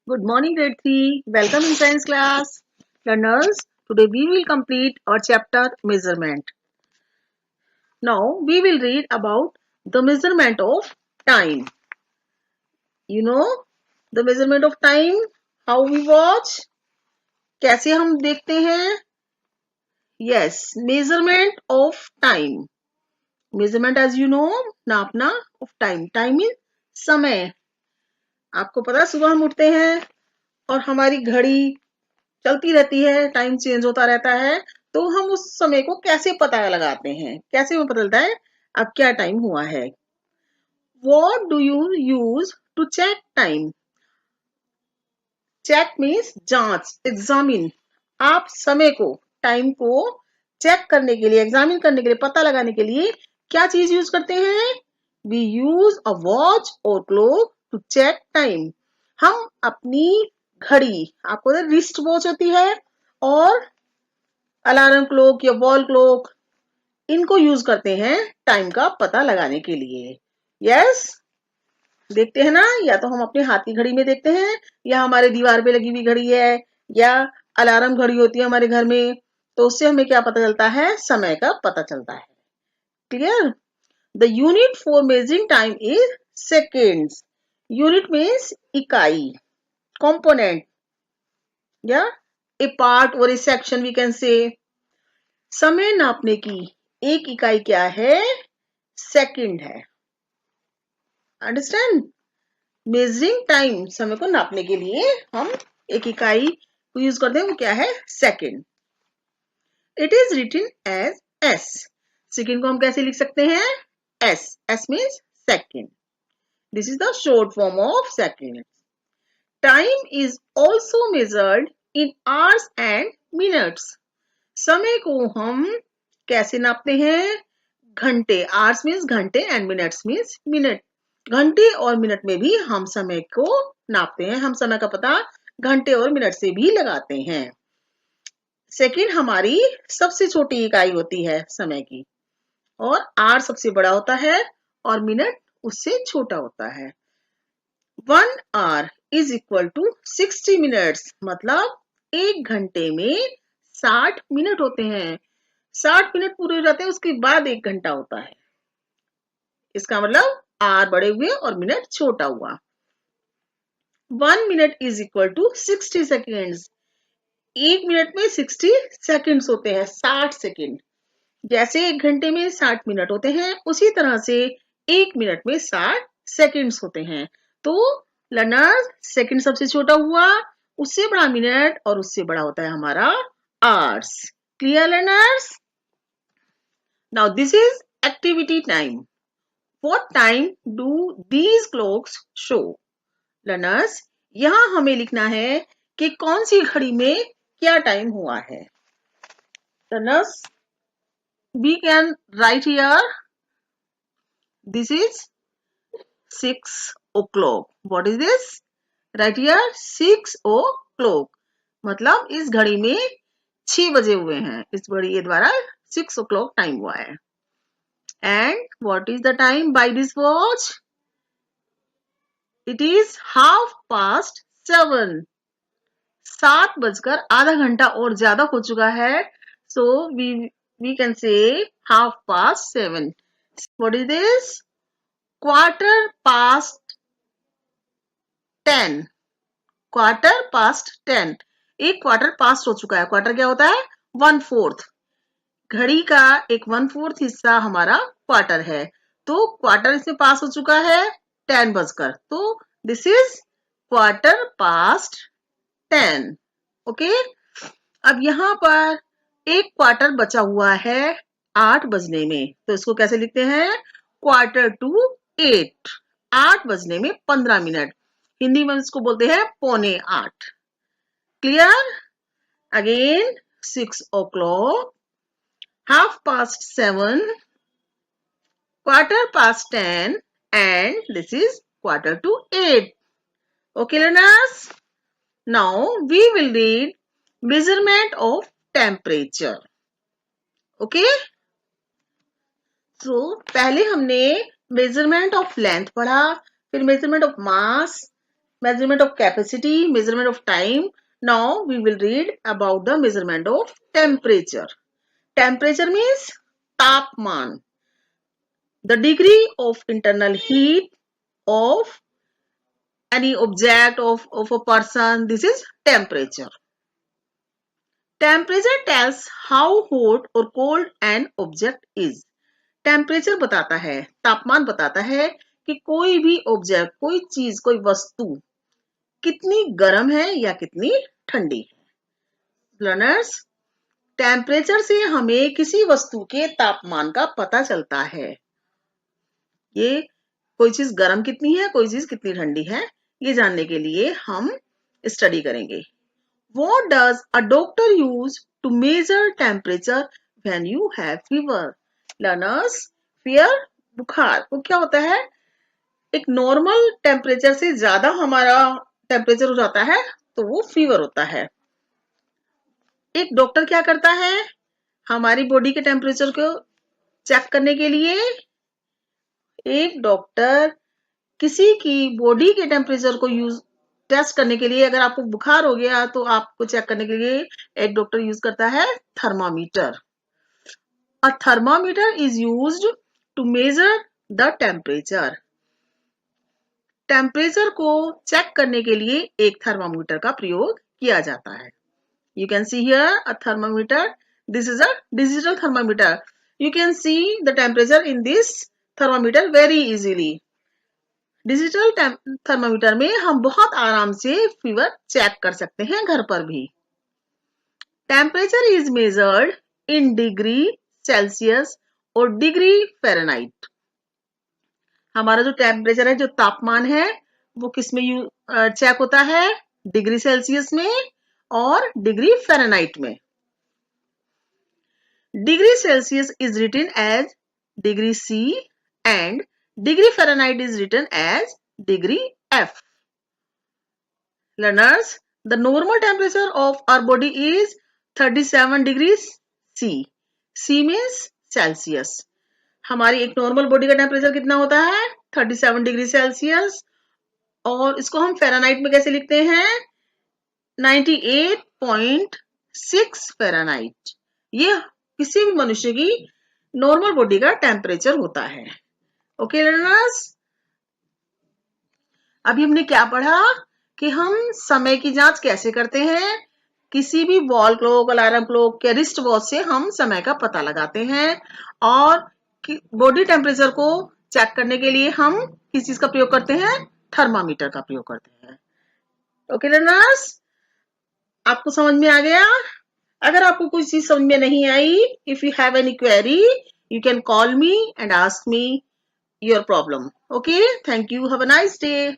Good morning, grade 3. Welcome in science class. Learners, today we will complete our chapter measurement. Now we will read about the measurement of time. You know the measurement of time, how we watch, कैसे हम देखते हैं? Yes, measurement of time. Measurement as you know, नापना of time. Time is समय. आपको पता है सुबह हम उठते हैं और हमारी घड़ी चलती रहती है, टाइम चेंज होता रहता है, तो हम उस समय को कैसे पता लगाते हैं? कैसे हमें पता चलता है अब क्या टाइम हुआ है? What do you use to check time? Check means जांच, examine. आप समय को, टाइम को चेक करने के लिए, एग्जामिन करने के लिए, पता लगाने के लिए क्या चीज यूज करते हैं? We use a watch or clock to check time. हम अपनी घड़ी, आपको रिस्ट वॉच होती है और अलार्म क्लॉक या वॉल क्लॉक, इनको यूज करते हैं टाइम का पता लगाने के लिए। यस, देखते हैं ना, या तो हम अपने हाथ की घड़ी में देखते हैं या हमारे दीवार पे लगी हुई घड़ी है या अलार्म घड़ी होती है हमारे घर में, तो उससे हमें क्या पता चलता है? समय का पता चलता है। Clear? The unit for measuring time is seconds. Unit means इकाई, component या a part or a section we can say. समय नापने की एक इकाई क्या है? सेकंड है। अंडरस्टैंड? मेजरिंग टाइम, समय को नापने के लिए हम एक इकाई को यूज करते हैं, वो क्या है? Second. It is written as S. Second को हम कैसे लिख सकते हैं? S. S means second. This is the short form of second. Time is also measured in hours and minutes. समय को हम कैसे नापते हैं? घंटे, आवर्स मीन्स घंटे एंड मिनट्स मीन्स मिनट। घंटे और मिनट में भी हम समय को नापते हैं। हम समय का पता घंटे और मिनट से भी लगाते हैं। सेकंड हमारी सबसे छोटी इकाई होती है समय की, और आवर सबसे बड़ा होता है और मिनट उससे छोटा होता है। 1 hour is equal to 60 minutes, मतलब एक घंटे में 60 मिनट होते हैं। 60 मिनट पूरे हो जाते हैं, उसके बाद एक घंटा होता है। इसका मतलब आर बड़े हुए और मिनट छोटा हुआ। 1 minute is equal to 60 seconds. एक मिनट में 60 सेकेंड्स होते हैं, 60 सेकेंड। जैसे एक घंटे में 60 मिनट होते हैं, उसी तरह से एक मिनट में 60 सेकेंड्स होते हैं। तो लर्नर्स, सेकेंड सबसे छोटा हुआ, उससे बड़ा मिनट और उससे बड़ा होता है हमारा hours. Clear learners? Now this is activity time. What time do these clocks show? Learners, यहाँ हमें लिखना है कि कौन सी घड़ी में क्या टाइम हुआ है। Learners, we can write here, this is 6 o'clock. What is this? Write here 6 o'clock. मतलब इस घड़ी में 6 बजे हुए हैं, इस घड़ी के द्वारा 6 o'clock टाइम हुआ है। And what is the time by this watch? It is 7:30. 7 बजकर आधा घंटा और ज्यादा हो चुका है, so we can say 7:30. What is this? 10:15. 10:15. एक क्वार्टर पास्ट हो चुका है। क्वार्टर क्या होता है? 1/4। घड़ी का एक 1/4 हिस्सा हमारा क्वार्टर है, तो क्वार्टर इसमें पास हो चुका है 10 बजकर, तो दिस इज 10:15. ओके, अब यहाँ पर एक क्वार्टर बचा हुआ है 8 बजने में, तो इसको कैसे लिखते हैं? 7:45. 8 बजने में 15 मिनट। हिंदी में इसको बोलते हैं 7:45. Clear? Again 6 o'clock, 7:30, 10:15, and this is 7:45. Okay, learners? Now we will read measurement of temperature. Okay? So पहले हमने measurement of length पढ़ा, फिर measurement of mass, measurement of capacity, measurement of time. Now we will read about the measurement of temperature. Temperature means तापमान, the degree of internal heat of any object of a person. This is temperature. Temperature tells how hot or cold an object is. Temperature बताता है, तापमान बताता है कि कोई भी object, कोई चीज, कोई वस्तु कितनी गर्म है या कितनी ठंडी है। लर्नर्स, टेम्परेचर से हमें किसी वस्तु के तापमान का पता चलता है। ये कोई चीज गर्म कितनी है, कोई चीज कितनी ठंडी है, ये जानने के लिए हम स्टडी करेंगे। What does a doctor use to measure temperature when you have fever? Learners, fever, बुखार, वो क्या होता है? एक नॉर्मल टेम्परेचर से ज्यादा हमारा टेम्परेचर हो जाता है तो वो फीवर होता है। एक डॉक्टर क्या करता है? हमारी बॉडी के टेम्परेचर को चेक करने के लिए एक डॉक्टर किसी की बॉडी के टेम्परेचर को टेस्ट करने के लिए, अगर आपको बुखार हो गया तो आपको चेक करने के लिए एक डॉक्टर यूज करता है thermometer. A thermometer is used to measure the temperature. Temperature को चेक करने के लिए एक थर्मामीटर का प्रयोग किया जाता है। You can see here a thermometer. This is a digital thermometer. You can see the temperature in this thermometer very easily. Digital thermometer में हम बहुत आराम से फीवर चेक कर सकते हैं घर पर भी। Temperature is measured in degree Celsius और डिग्री फ़ारेनहाइट। हमारा जो टेम्परेचर है, जो तापमान है, वो किस में चेक होता है? डिग्री सेल्सियस में और डिग्री फ़ारेनहाइट में। Degree Celsius is written as degree C and degree Fahrenheit is written as degree F. Learners, the normal temperature of our body is 37 degrees C. C means Celsius. हमारी एक normal body का temperature कितना होता है? 37 degree Celsius. और इसको हम Fahrenheit में कैसे लिखते हैं? 98.6 फ़ारेनहाइट। ये किसी भी मनुष्य की नॉर्मल बॉडी का टेम्परेचर होता है। ओके लर्नर्स, अभी हमने क्या पढ़ा कि हम समय की जांच कैसे करते हैं। किसी भी वॉल क्लॉक, अलार्म क्लॉक या रिस्ट वॉच से हम समय का पता लगाते हैं। और बॉडी टेम्परेचर को चेक करने के लिए हम किस चीज का प्रयोग करते हैं? थर्मामीटर का प्रयोग करते हैं। ओके लर्नर्स, आपको समझ में आ गया? अगर आपको कोई चीज समझ में नहीं आई, if you have any query, you can call me and ask me your problem. Okay, thank you. Have a nice day.